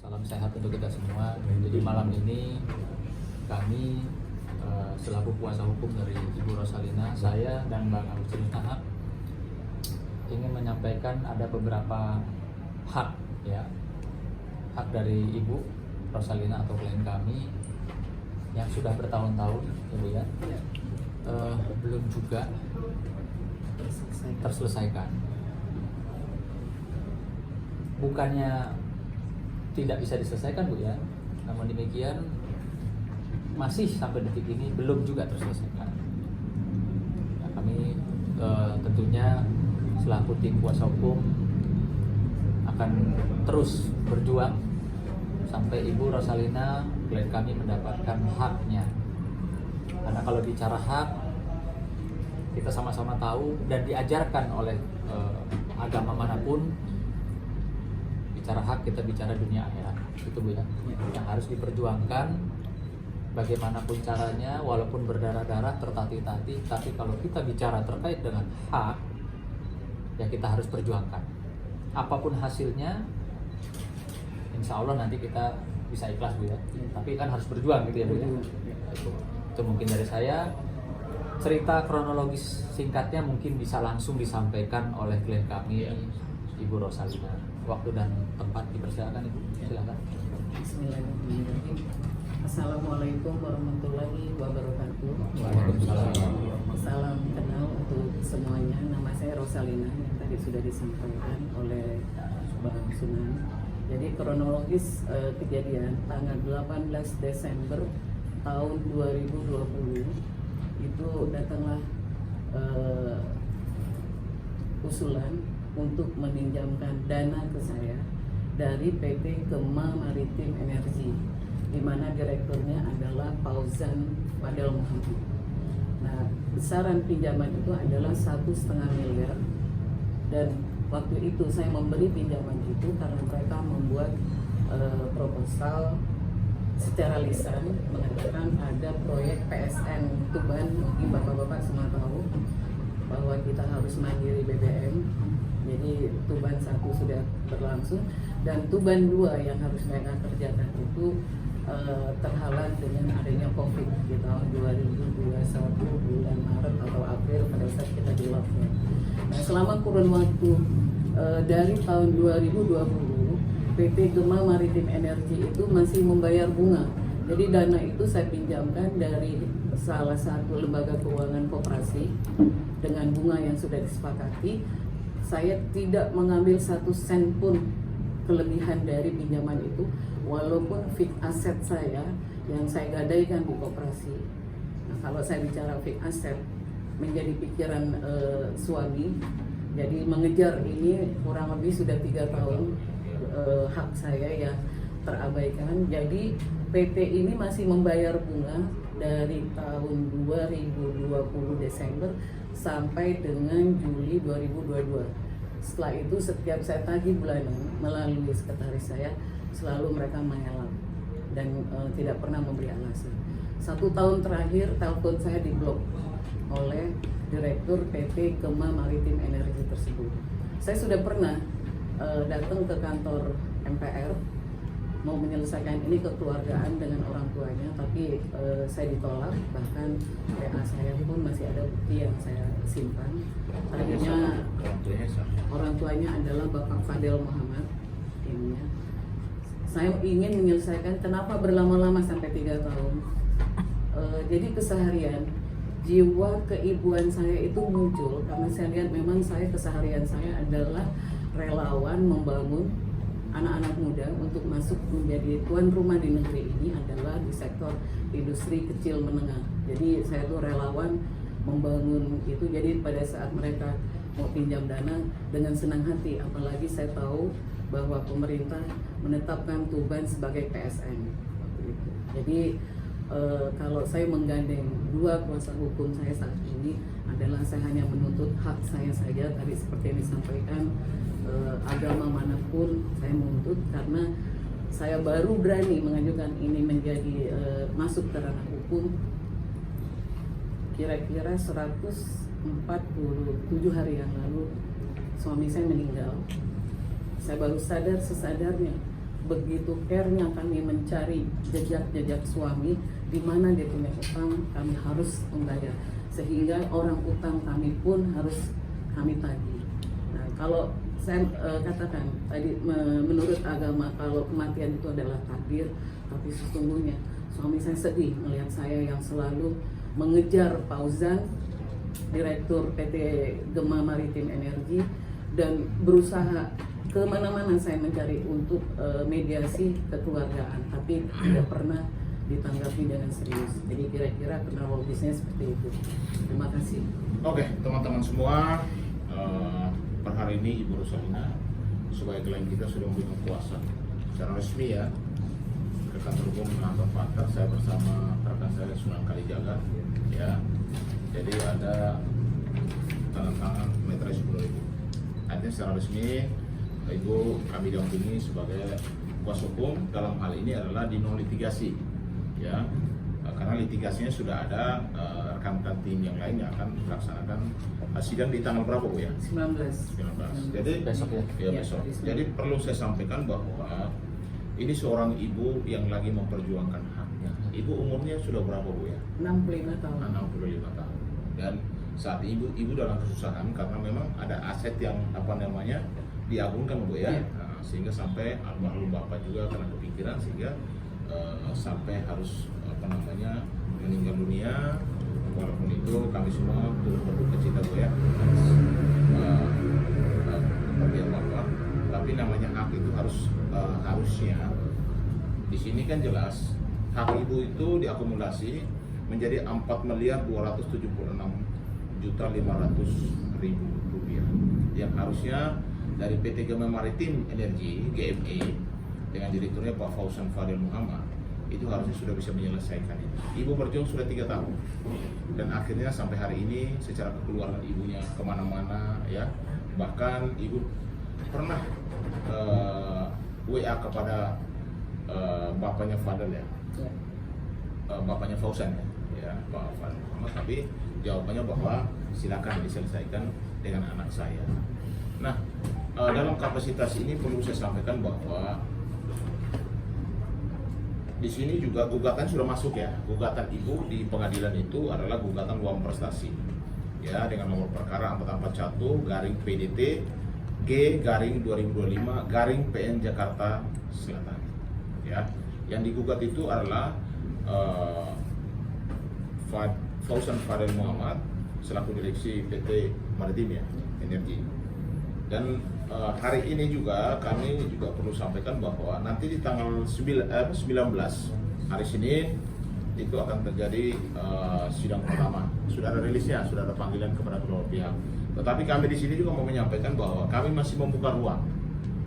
Salam sehat untuk kita semua. Jadi malam ini kami selaku kuasa hukum dari Ibu Rosalina, saya dan Bang Agustinus Nahak ingin menyampaikan ada beberapa hak hak dari Ibu Rosalina atau klien kami yang sudah bertahun-tahun belum juga terselesaikan. Bukannya tidak bisa diselesaikan Bu ya, namun demikian masih sampai detik ini belum juga terselesaikan. Nah, kami tentunya selaku tim kuasa hukum akan terus berjuang sampai Ibu Rosalina klien kami mendapatkan haknya. Karena kalau bicara hak, kita sama-sama tahu dan diajarkan oleh agama manapun, bicara hak kita bicara dunia akhirat, itu Bu ya, yang harus diperjuangkan bagaimanapun caranya, walaupun berdarah-darah, tertatih-tatih, tapi kalau kita bicara terkait dengan hak, ya kita harus perjuangkan. Apapun hasilnya, insya Allah nanti kita bisa ikhlas Bu ya, tapi kan harus berjuang gitu ya Bu ya. Itu mungkin dari saya. Cerita kronologis singkatnya mungkin bisa langsung disampaikan oleh klien kami, Ibu Rosalina. Waktu dan tempat dipersilakan Ibu, silakan. Bismillahirrahmanirrahim. Assalamualaikum warahmatullahi wabarakatuh. Waalaikumsalam. Salam kenal untuk semuanya. Nama saya Rosalina yang tadi sudah disampaikan oleh Bang Sunan. Jadi kronologis kejadian tanggal 18 Desember tahun 2020 itu datanglah usulan untuk meminjamkan dana ke saya dari PT Gema Maritim Energi, di mana direkturnya adalah Fauzan Fadel Muhammad. Nah, besaran pinjaman itu adalah 1,5 miliar, dan waktu itu saya memberi pinjaman itu karena mereka membuat proposal secara lisan mengatakan ada proyek PSN Tuban. Mungkin bapak-bapak semua tahu bahwa kita harus mandiri BBM. Jadi Tuban 1 sudah berlangsung dan Tuban 2 yang harus mereka kerjakan itu terhalang dengan adanya COVID di tahun 2021 bulan Maret atau April pada saat kita di lockdown. Nah, selama kurun waktu dari tahun 2020 PT Gema Maritim Energi itu masih membayar bunga. Jadi dana itu saya pinjamkan dari salah satu lembaga keuangan koperasi dengan bunga yang sudah disepakati. Saya tidak mengambil 1 sen pun kelebihan dari pinjaman itu, walaupun fixed aset saya yang saya gadaikan di koperasi. Nah, kalau saya bicara fixed asset menjadi pikiran suami, jadi mengejar ini kurang lebih sudah 3 tahun. Hak saya yang terabaikan. Jadi PT ini masih membayar bunga dari tahun 2020 Desember sampai dengan Juli 2022. Setelah itu setiap saya tagih bulanan melalui sekretaris saya, selalu mereka mengelak dan tidak pernah memberi alasan. 1 tahun terakhir telepon saya diblok oleh direktur PT Gema Maritim Energi tersebut. Saya sudah pernah datang ke kantor MPR mau menyelesaikan ini kekeluargaan dengan orang tuanya, tapi saya ditolak. Bahkan WA saya pun masih ada bukti yang saya simpan. Tadinya orang tuanya adalah Bapak Fadel Muhammad. Saya ingin menyelesaikan, kenapa berlama-lama sampai 3 tahun. Jadi keseharian jiwa keibuan saya itu muncul karena saya lihat memang keseharian saya adalah relawan membangun anak-anak muda untuk masuk menjadi tuan rumah di negeri ini adalah di sektor industri kecil menengah. Jadi saya tuh relawan membangun itu. Jadi pada saat mereka mau pinjam dana dengan senang hati, apalagi saya tahu bahwa pemerintah menetapkan Tuban sebagai PSN. Jadi kalau saya menggandeng 2 kuasa hukum saya saat ini adalah saya hanya menuntut hak saya saja. Tadi seperti yang disampaikan, agama manapun saya menuntut karena saya baru berani mengajukan ini menjadi masuk ke ranah hukum kira-kira 147 hari yang lalu. Suami saya meninggal. Saya baru sadar sesadarnya begitu care-nya kami mencari jejak-jejak suami, di mana dia punya utang, kami harus membayar. Sehingga orang utang kami pun harus kami tagih. Nah, kalau saya katakan tadi menurut agama kalau kematian itu adalah takdir, tapi sesungguhnya suami saya sedih melihat saya yang selalu mengejar Fauzan, Direktur PT Gema Maritim Energi, dan berusaha kemana-mana saya mencari untuk mediasi kekeluargaan, tapi tidak pernah ditanggapi dengan serius. Jadi kira-kira kronologisnya seperti itu. Terima kasih. Oke, teman-teman semua, per hari ini Ibu Rosalina sebagai klien kita sudah memberikan kuasa secara resmi ya ke kantor hukum kantor Panther. Saya bersama rekan saya Sunan Kalijaga ya. Jadi ada tanda tangan meterai 10.000. Artinya secara resmi Ibu kami dampingi sebagai kuasa hukum dalam hal ini adalah di non litigasi ya, karena litigasinya sudah ada rekan-rekan tim yang lain yang akan melaksanakan sidang di tanggal berapa Bu ya? 19. 19. Jadi Besok ya? Ya, besok. Jadi perlu saya sampaikan bahwa ini seorang ibu yang lagi memperjuangkan haknya. Ibu umurnya sudah berapa Bu ya? 65 tahun. 65 tahun. Dan saat ibu dalam kesusahan karena memang ada aset yang diagungkan Bu ya. Iya. Nah, sehingga sampai almarhum bapak juga karena kepikiran sehingga sampai harus meninggal dunia. Walaupun itu kami semua turut berduka cita Bu ya kepergian bapak. Tapi namanya hak itu harusnya di sini kan jelas hak ibu itu diakumulasi menjadi 4.276.500.000 rupiah yang harusnya dari PT Gema Maritim Energi GME dengan direkturnya Pak Fauzan Fadil Muhammad itu harusnya sudah bisa menyelesaikan itu. Ibu berjuang sudah 3 tahun dan akhirnya sampai hari ini secara kekeluargaan ibunya kemana-mana ya, bahkan ibu pernah WA kepada bapaknya Fadil ya, bapaknya Fauzan ya Pak Fadil Muhammad, tapi jawabannya bahwa silakan diselesaikan dengan anak saya. Nah, dalam kapasitas ini perlu saya sampaikan bahwa di sini juga gugatan sudah masuk ya. Gugatan ibu di pengadilan itu adalah gugatan uang prestasi ya, dengan nomor perkara 441/PDT G/2025/PN Jakarta Selatan ya. Yang digugat itu adalah Fauzan Fadil Muhammad selaku direksi PT Maritim ya Energi. Dan hari ini juga kami juga perlu sampaikan bahwa nanti di tanggal 19 hari Senin itu akan terjadi sidang pertama. Sudah ada rilisnya, sudah ada panggilan kepada kedua pihak. Tetapi kami di sini juga mau menyampaikan bahwa kami masih membuka ruang